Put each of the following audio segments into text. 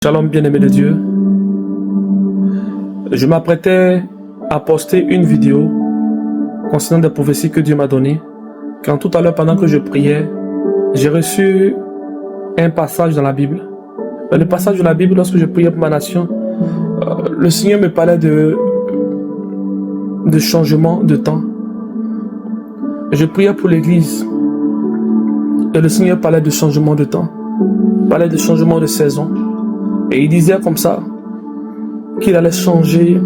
Shalom bien-aimé de Dieu. Je m'apprêtais à poster une vidéo concernant des prophéties que Dieu m'a données. Quand tout à l'heure, pendant que je priais, j'ai reçu un passage dans la Bible. Le passage de la Bible, lorsque je priais pour ma nation, le Seigneur me parlait de changement de temps. Je priais pour l'Église et le Seigneur parlait de changement de temps, parlait de changement de saison. Et il disait comme ça qu'il allait changer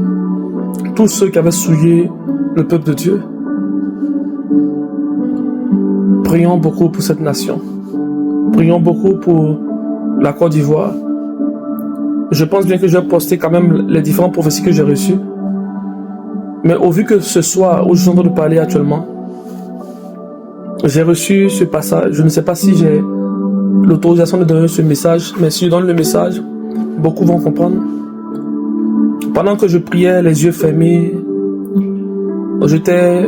tous ceux qui avaient souillé le peuple de Dieu. Prions beaucoup pour cette nation. Prions beaucoup pour la Côte d'Ivoire. Je pense bien que je vais poster quand même les différentes prophéties que j'ai reçues. Mais au vu que ce soir, où je suis en train de parler actuellement, j'ai reçu ce passage. Je ne sais pas si j'ai l'autorisation de donner ce message, mais si je donne le message, beaucoup vont comprendre. Pendant que je priais, les yeux fermés, j'étais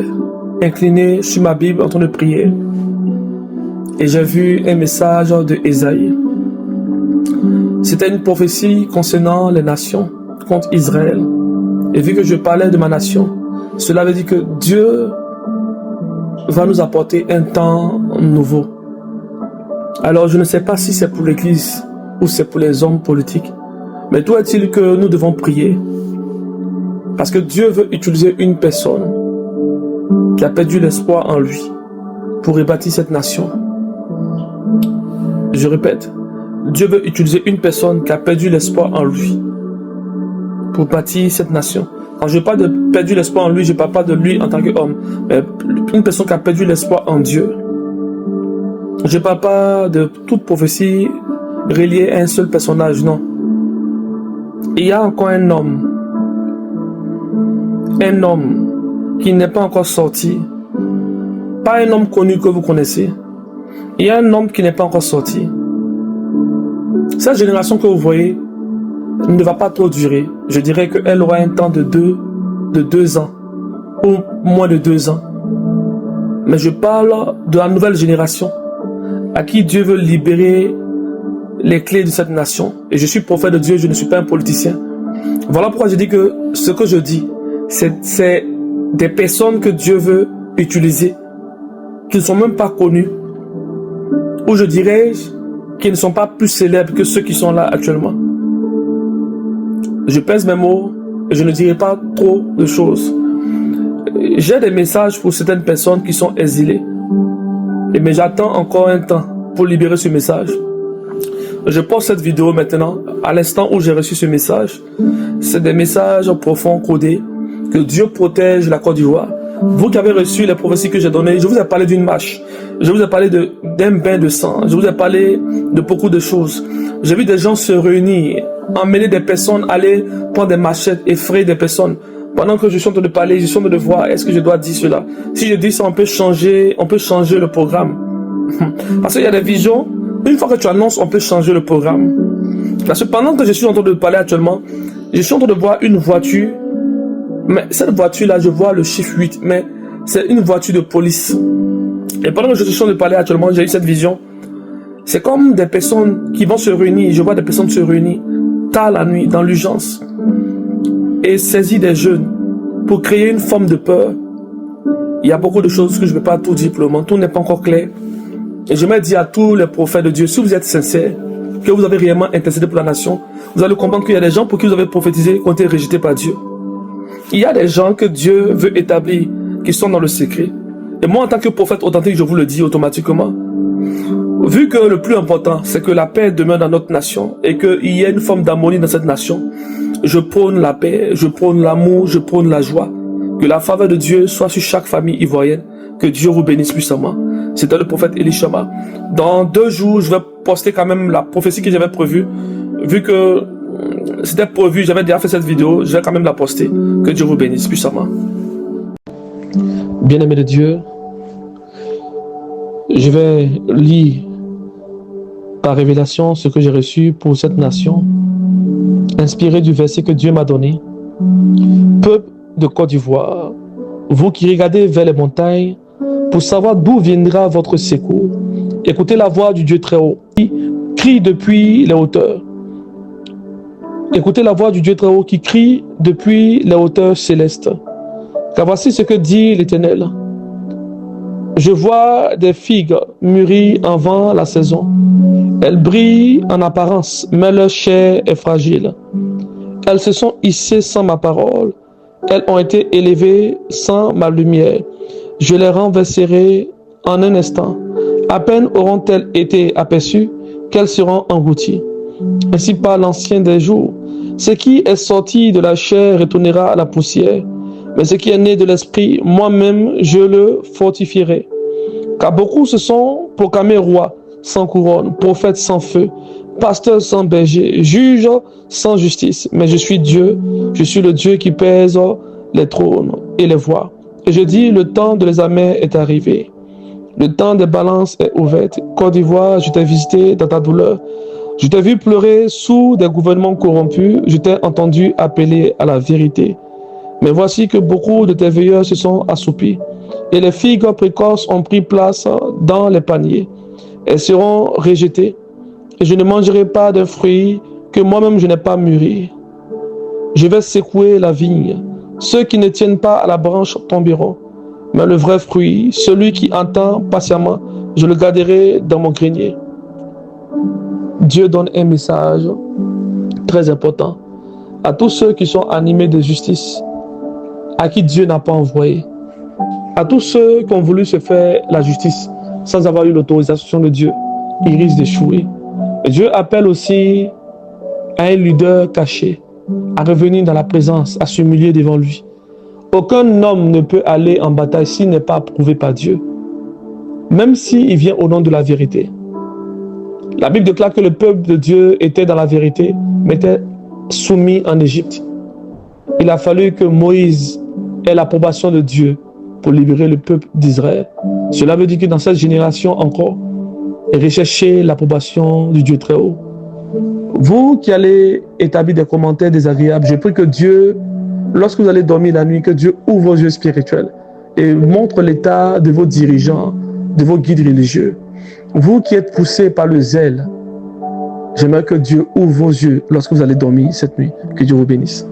incliné sur ma Bible en train de prier. Et j'ai vu un message de Ésaïe. C'était une prophétie concernant les nations contre Israël. Et vu que je parlais de ma nation, cela veut dire que Dieu va nous apporter un temps nouveau. Alors je ne sais pas si c'est pour l'Église ou c'est pour les hommes politiques. Mais tout est-il que nous devons prier. Parce que Dieu veut utiliser une personne qui a perdu l'espoir en lui pour rebâtir cette nation. Je répète, Dieu veut utiliser une personne qui a perdu l'espoir en lui pour bâtir cette nation. Quand je parle de perdu l'espoir en lui, je ne parle pas de lui en tant qu'homme, mais une personne qui a perdu l'espoir en Dieu. Je ne parle pas de toute prophétie reliée à un seul personnage, non. Il y a encore un homme qui n'est pas encore sorti, pas un homme connu que vous connaissez. Il y a un homme qui n'est pas encore sorti. Cette génération que vous voyez ne va pas trop durer. Je dirais qu'elle aura un temps de deux ans, ou moins de 2 ans. Mais je parle de la nouvelle génération à qui Dieu veut libérer les clés de cette nation. Et je suis prophète de Dieu, je ne suis pas un politicien. Voilà pourquoi je dis que ce que je dis, c'est des personnes que Dieu veut utiliser, qui ne sont même pas connues, ou je dirais qui ne sont pas plus célèbres que ceux qui sont là actuellement. Je pèse mes mots et je ne dirai pas trop de choses. J'ai des messages pour certaines personnes qui sont exilées. Mais j'attends encore un temps pour libérer ce message. Je poste cette vidéo maintenant, à l'instant où j'ai reçu ce message. C'est des messages profonds, codés, que Dieu protège la Côte d'Ivoire. Vous qui avez reçu les prophéties que j'ai données, je vous ai parlé d'une marche. Je vous ai parlé d'un bain de sang. Je vous ai parlé de beaucoup de choses. J'ai vu des gens se réunir, emmener des personnes, aller prendre des machettes, effrayer des personnes. Pendant que je suis en train de parler, je suis en train de voir, est-ce que je dois dire cela? Si je dis ça, on peut changer le programme. Parce qu'il y a des visions. Une fois que tu annonces, on peut changer le programme. Parce que pendant que je suis en train de parler actuellement, je suis en train de voir une voiture. Mais cette voiture-là, je vois le chiffre 8, mais c'est une voiture de police. Et pendant que je suis en train de parler actuellement, j'ai eu cette vision. C'est comme des personnes qui vont se réunir. Je vois des personnes se réunir tard la nuit, dans l'urgence, et saisir des jeunes pour créer une forme de peur. Il y a beaucoup de choses que je ne vais pas tout dire pour le moment. Tout n'est pas encore clair. Et je me dis à tous les prophètes de Dieu, si vous êtes sincères, que vous avez réellement intercédé pour la nation, vous allez comprendre qu'il y a des gens pour qui vous avez prophétisé qui ont été rejetés par Dieu. Il y a des gens que Dieu veut établir, qui sont dans le secret. Et moi, en tant que prophète authentique, je vous le dis automatiquement. Vu que le plus important, c'est que la paix demeure dans notre nation et qu'il y ait une forme d'harmonie dans cette nation, je prône la paix, je prône l'amour, je prône la joie. Que la faveur de Dieu soit sur chaque famille ivoirienne. Que Dieu vous bénisse puissamment. C'était le prophète Elishama. Dans 2 jours, je vais poster quand même la prophétie que j'avais prévue. Vu que c'était prévu, j'avais déjà fait cette vidéo, je vais quand même la poster. Que Dieu vous bénisse puissamment. Bien-aimé de Dieu, je vais lire par révélation ce que j'ai reçu pour cette nation, inspiré du verset que Dieu m'a donné. Peuple de Côte d'Ivoire, vous qui regardez vers les montagnes, pour savoir d'où viendra votre secours, écoutez la voix du Dieu très haut, qui crie depuis les hauteurs. Écoutez la voix du Dieu très haut qui crie depuis les hauteurs célestes. Car voici ce que dit l'Éternel. Je vois des figues mûries avant la saison. Elles brillent en apparence, mais leur chair est fragile. Elles se sont hissées sans ma parole. Elles ont été élevées sans ma lumière. Je les renverserai en un instant. À peine auront-elles été aperçues qu'elles seront englouties. Ainsi parle l'Ancien des jours. Ce qui est sorti de la chair retournera à la poussière. Mais ce qui est né de l'esprit, moi-même, je le fortifierai. Car beaucoup se sont proclamés rois sans couronne, prophètes sans feu, pasteurs sans berger, juges sans justice. Mais je suis Dieu, je suis le Dieu qui pèse les trônes et les voix. Et je dis, le temps de l'examen est arrivé. Le temps des balances est ouvert. Côte d'Ivoire, je t'ai visité dans ta douleur. Je t'ai vu pleurer sous des gouvernements corrompus. Je t'ai entendu appeler à la vérité. Mais voici que beaucoup de tes veilleurs se sont assoupis. Et les figues précoces ont pris place dans les paniers. Elles seront rejetées. Et je ne mangerai pas de fruits que moi-même je n'ai pas mûri. Je vais secouer la vigne. Ceux qui ne tiennent pas à la branche tomberont. Mais le vrai fruit, celui qui entend patiemment, je le garderai dans mon grenier. Dieu donne un message très important à tous ceux qui sont animés de justice, à qui Dieu n'a pas envoyé, à tous ceux qui ont voulu se faire la justice sans avoir eu l'autorisation de Dieu. Ils risquent d'échouer. Dieu appelle aussi à un leader caché à revenir dans la présence, à s'humilier devant lui. Aucun homme ne peut aller en bataille s'il n'est pas approuvé par Dieu, même s'il vient au nom de la vérité. La Bible déclare que le peuple de Dieu était dans la vérité, mais était soumis en Égypte. Il a fallu que Moïse ait l'approbation de Dieu pour libérer le peuple d'Israël. Cela veut dire que dans cette génération encore, recherchez l'approbation du Dieu très haut. Vous qui allez établir des commentaires désagréables, je prie que Dieu, lorsque vous allez dormir la nuit, que Dieu ouvre vos yeux spirituels et montre l'état de vos dirigeants, de vos guides religieux. Vous qui êtes poussés par le zèle, j'aimerais que Dieu ouvre vos yeux lorsque vous allez dormir cette nuit. Que Dieu vous bénisse.